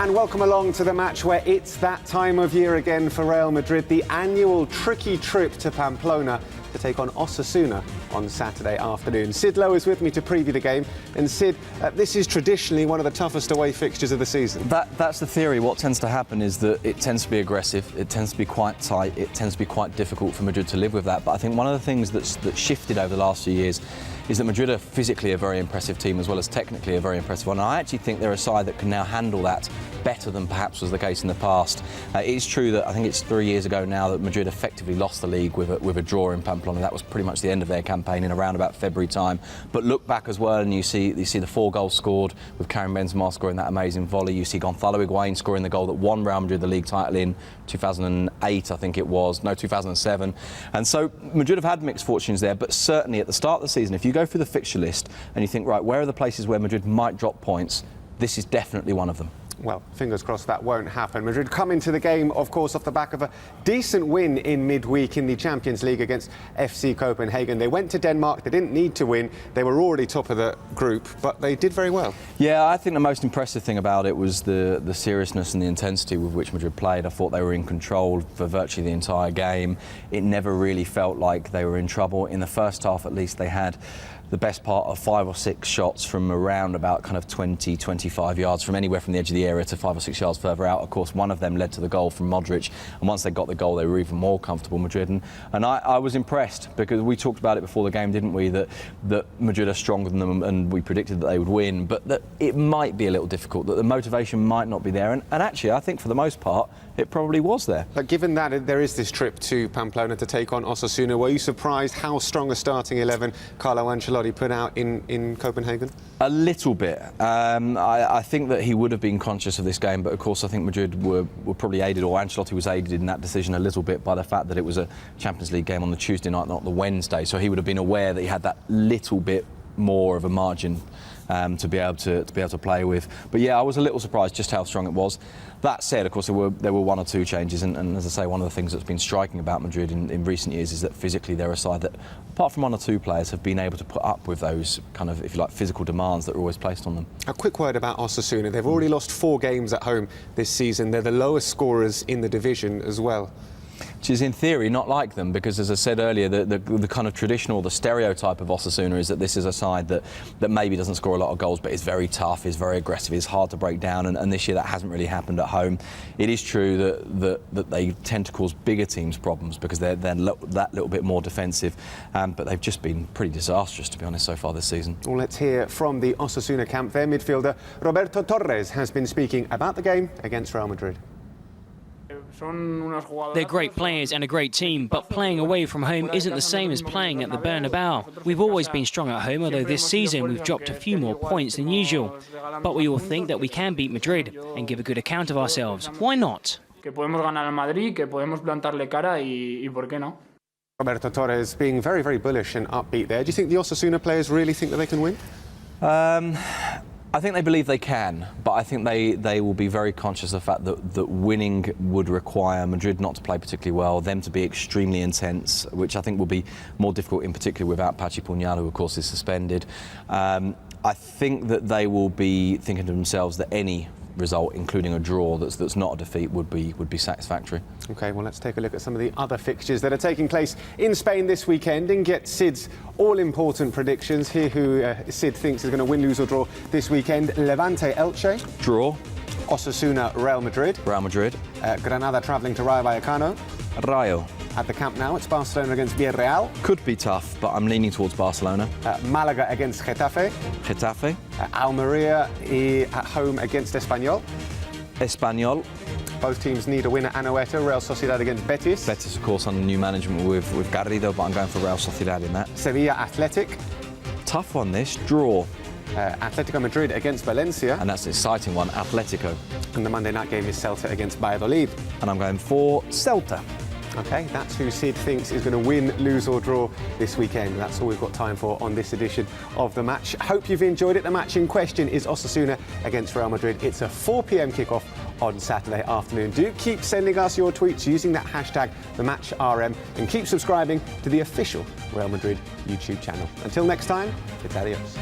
And welcome along to the match where it's that time of year again for Real Madrid, the annual tricky trip to Pamplona to take on Osasuna on Saturday afternoon. Sid Lowe is with me to preview the game. And Sid, this is traditionally one of the toughest away fixtures of the season. That's the theory. What tends to happen is that it tends to be aggressive, it tends to be quite tight, it tends to be quite difficult for Madrid to live with that. But I think one of the things that's shifted over the last few years is that Madrid are physically a very impressive team as well as technically a very impressive one. And I actually think they're a side that can now handle that better than perhaps was the case in the past. It is true that I think it's 3 years ago now that Madrid effectively lost the league with a draw in Pamplona. That was pretty much the end of their campaign in around about February time. But look back as well and you see the 4 goals scored with Karim Benzema scoring that amazing volley. You see Gonzalo Higuain scoring the goal that won Real Madrid the league title in 2008, I think it was. No, 2007. And so Madrid have had mixed fortunes there, but certainly at the start of the season, if you go through the fixture list and you think, right, where are the places where Madrid might drop points, this is definitely one of them. Well, fingers crossed that won't happen. Madrid come into the game, of course, off the back of a decent win in midweek in the Champions League against FC Copenhagen. They went to Denmark, they didn't need to win, they were already top of the group, but they did very well. Yeah, I think the most impressive thing about it was the seriousness and the intensity with which Madrid played. I thought they were in control for virtually the entire game. It never really felt like they were in trouble. In the first half, at least, they had the best part of 5 or 6 shots from around about kind of 20, 25 yards, from anywhere from the edge of the area to 5 or 6 yards further out. Of course, one of them led to the goal from Modric, and once they got the goal, they were even more comfortable, Madrid. And I was impressed, because we talked about it before the game, didn't we, that Madrid are stronger than them, and we predicted that they would win, but that it might be a little difficult, that the motivation might not be there. And actually, I think for the most part, it probably was there. But given that there is this trip to Pamplona to take on Osasuna, were you surprised how strong a starting 11 Carlo Ancelotti put out in Copenhagen? A little bit. I think that he would have been conscious of this game, but of course I think Madrid were probably aided, or Ancelotti was aided in that decision a little bit by the fact that it was a Champions League game on the Tuesday night, not the Wednesday. So he would have been aware that he had that little bit more of a margin to be able to play with. But yeah, I was a little surprised just how strong it was. That said, of course, there were 1 or 2 changes, and as I say, one of the things that's been striking about Madrid in recent years is that physically they're a side that, apart from 1 or 2 players, have been able to put up with those kind of, if you like, physical demands that are always placed on them. A quick word about Osasuna. They've already lost 4 games at home this season. They're the lowest scorers in the division as well. Which is in theory not like them, because as I said earlier, the kind of traditional, the stereotype of Osasuna is that this is a side that maybe doesn't score a lot of goals, but is very tough, is very aggressive, is hard to break down, and this year that hasn't really happened at home. It is true that they tend to cause bigger teams problems because they're that little bit more defensive, but they've just been pretty disastrous, to be honest, so far this season. Well, let's hear from the Osasuna camp. Their midfielder Roberto Torres has been speaking about the game against Real Madrid. They're great players and a great team, but playing away from home isn't the same as playing at the Bernabeu. We've always been strong at home, although this season we've dropped a few more points than usual. But we all think that we can beat Madrid and give a good account of ourselves. Why not? Roberto Torres being very, very bullish and upbeat there. Do you think the Osasuna players really think that they can win? I think they believe they can, but I think they will be very conscious of the fact that winning would require Madrid not to play particularly well, them to be extremely intense, which I think will be more difficult in particular without Pachi Puñal, who of course is suspended. I think that they will be thinking to themselves that any result, including a draw that's not a defeat, would be satisfactory. OK, well, let's take a look at some of the other fixtures that are taking place in Spain this weekend and get Sid's all-important predictions. Here who Sid thinks is going to win, lose or draw this weekend. Levante Elche. Draw. Osasuna-Real Madrid. Real Madrid. Granada travelling to Rayo Vallecano. Rayo. At the Camp Nou, it's Barcelona against Villarreal. Could be tough, but I'm leaning towards Barcelona. Malaga against Getafe. Getafe. Almeria at home against Espanyol. Espanyol. Both teams need a win at Anoeta. Real Sociedad against Betis. Betis, of course, under new management with Garrido, but I'm going for Real Sociedad in that. Sevilla Athletic. Tough one, this. Draw. Atletico Madrid against Valencia. And that's an exciting one, Atletico. And the Monday night game is Celta against Valladolid. And I'm going for Celta. OK, that's who Sid thinks is going to win, lose or draw this weekend. That's all we've got time for on this edition of The Match. Hope you've enjoyed it. The match in question is Osasuna against Real Madrid. It's a 4 p.m. kickoff on Saturday afternoon. Do keep sending us your tweets using that hashtag TheMatchRM and keep subscribing to the official Real Madrid YouTube channel. Until next time, it's adios.